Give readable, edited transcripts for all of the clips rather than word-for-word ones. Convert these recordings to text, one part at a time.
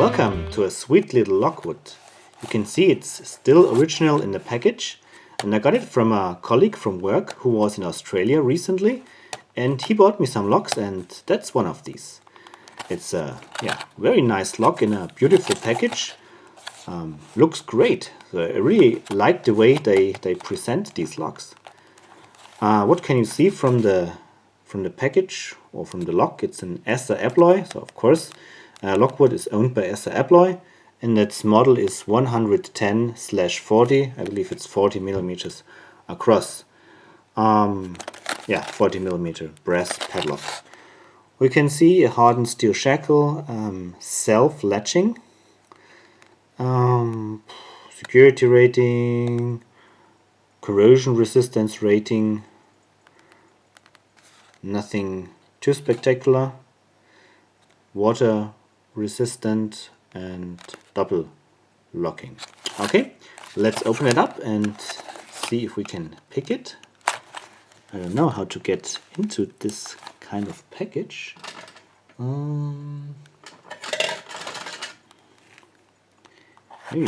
Welcome to a sweet little Lockwood. You can see it's still original in the package, and I got it from a colleague from work who was in Australia recently, and he bought me some locks, and that's one of these. It's a very nice lock in a beautiful package. Looks great. So I really like the way they present these locks. What can you see from the package or from the lock? It's an Ester Abloy, so of course Lockwood is owned by Ester Abloy, and its model is 110/40. I believe it's 40 millimeters across. 40 millimeter brass padlock. We can see a hardened steel shackle, self-latching, security rating, corrosion resistance rating, nothing too spectacular, water resistant, and double locking. Okay, let's open it up and see if we can pick it. I don't know how to get into this kind of package. Maybe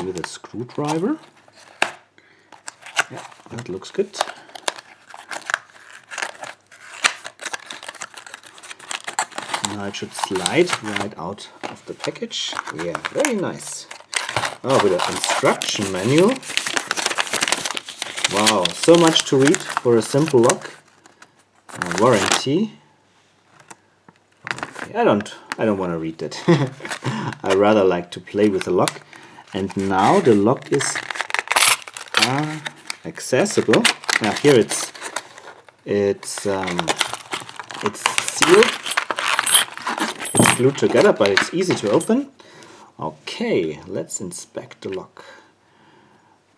with a screwdriver. Yeah, that looks good. Now it should slide right out of the package. Yeah, very nice. Oh, with an instruction manual. Wow, so much to read for a simple lock. Warranty. Okay, I don't want to read that. I rather like to play with the lock. And now the lock is accessible. Now here it's sealed. It's glued together, but it's easy to open. Okay, let's inspect the lock.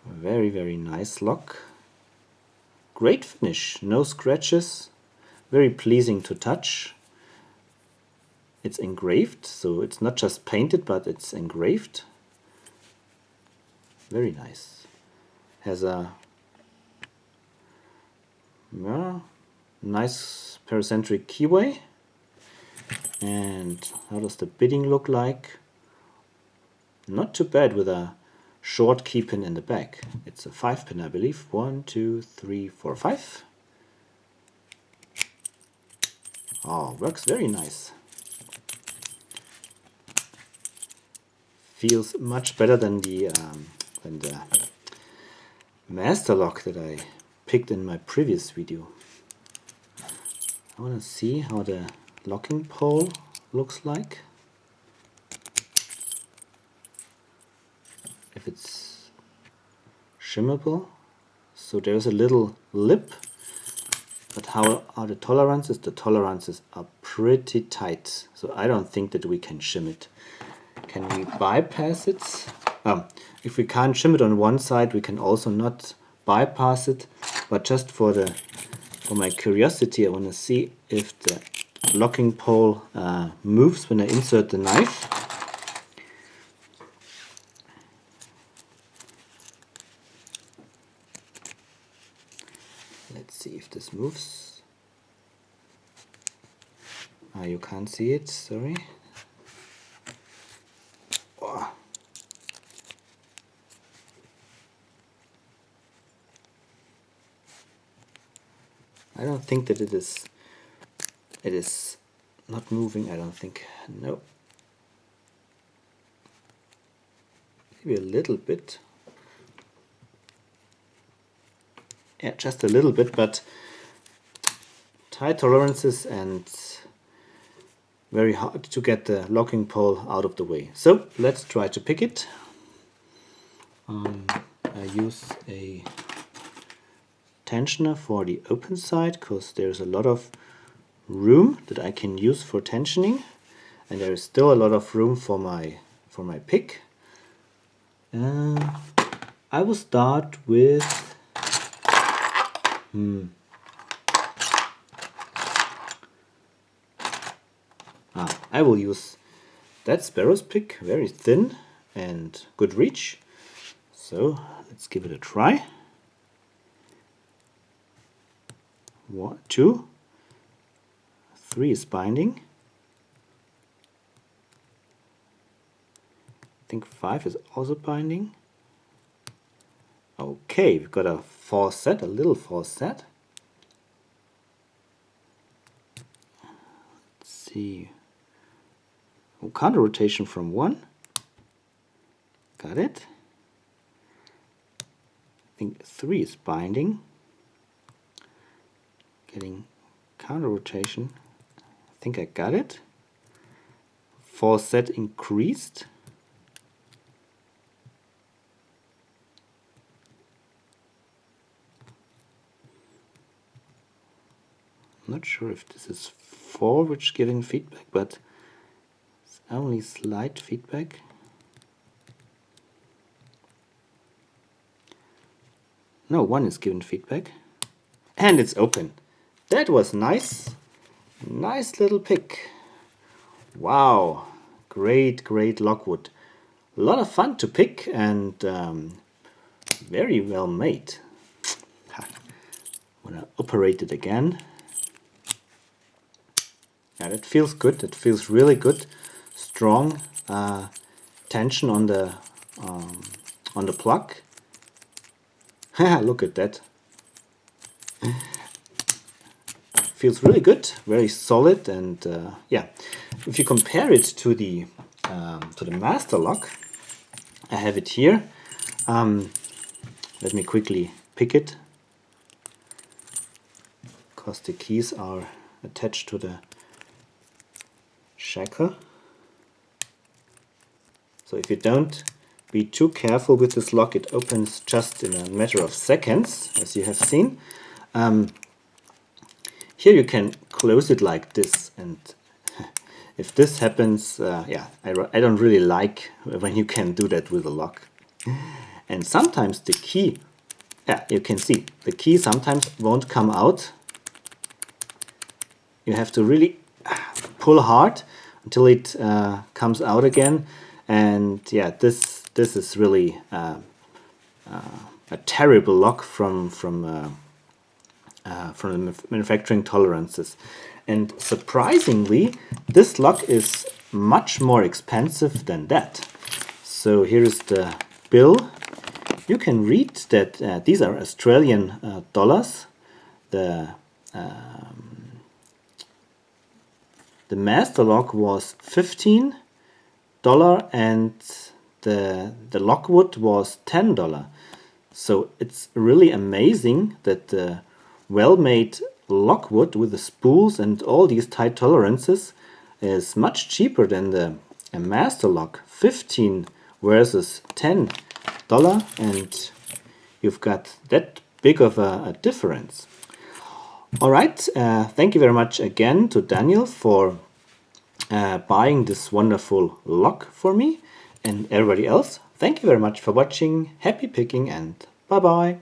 Very, very nice lock. Great finish, no scratches, very pleasing to touch. It's engraved, so it's not just painted, but it's engraved. Very nice. Has a nice paracentric keyway. And how does the bidding look like? Not too bad with a short key pin in the back. It's a 5-pin, I believe. 1, 2, 3, 4, 5. Oh, works very nice. Feels much better than the master lock that I picked in my previous video. I want to see how the locking pole looks like. If it's shimmable. So there's a little lip, but how are the tolerances? The tolerances are pretty tight, so I don't think that we can shim it. Can we bypass it? If we can't shim it on one side, we can also not bypass it, but just for my curiosity, I want to see if the locking pole moves when I insert the knife. Let's see if this moves. You can't see it, sorry. Oh. I don't think that it is not moving, I don't think. No. Maybe a little bit. Yeah, just a little bit, but tight tolerances and very hard to get the locking pole out of the way. So let's try to pick it. I use a tensioner for the open side because there's a lot of room that I can use for tensioning, and there is still a lot of room for my pick. I will start with I will use that Sparrow's pick, very thin and good reach. So let's give it a try. 1, 2, 3 is binding. think 5 is also binding. Okay, we've got a force set, a little force set. Let's see. Oh, counter rotation from 1. Got it. I think 3 is binding. Getting counter rotation. I think I got it. Force set increased. I'm not sure if this is 4 which giving feedback, but it's only slight feedback. No, 1 is given feedback. And it's open. That was nice. Nice little pick. Wow. Great, great Lockwood. A lot of fun to pick and very well made. I'm gonna operate it again. Yeah, that feels good. That feels really good. Strong tension on the plug. Look at that. Feels really good. Very solid, and yeah. If you compare it to the master lock, I have it here. Let me quickly pick it, because the keys are attached to the shackle. So if you don't be too careful with this lock, it opens just in a matter of seconds, as you have seen. Here you can close it like this, and if this happens, yeah, I don't really like when you can do that with a lock. And sometimes the key, yeah, you can see, the key sometimes won't come out. You have to really pull hard until it comes out again. And yeah, this is really a terrible lock from the manufacturing tolerances. And surprisingly, this lock is much more expensive than that. So here is the bill. You can read that these are Australian dollars. The master lock was $15 and the Lockwood was $10. So it's really amazing that the well-made Lockwood with the spools and all these tight tolerances is much cheaper than the master lock. 15 versus $10, and you've got that big of a difference. Alright, thank you very much again to Daniel for buying this wonderful lock for me, and everybody else. Thank you very much for watching. Happy picking, and bye bye.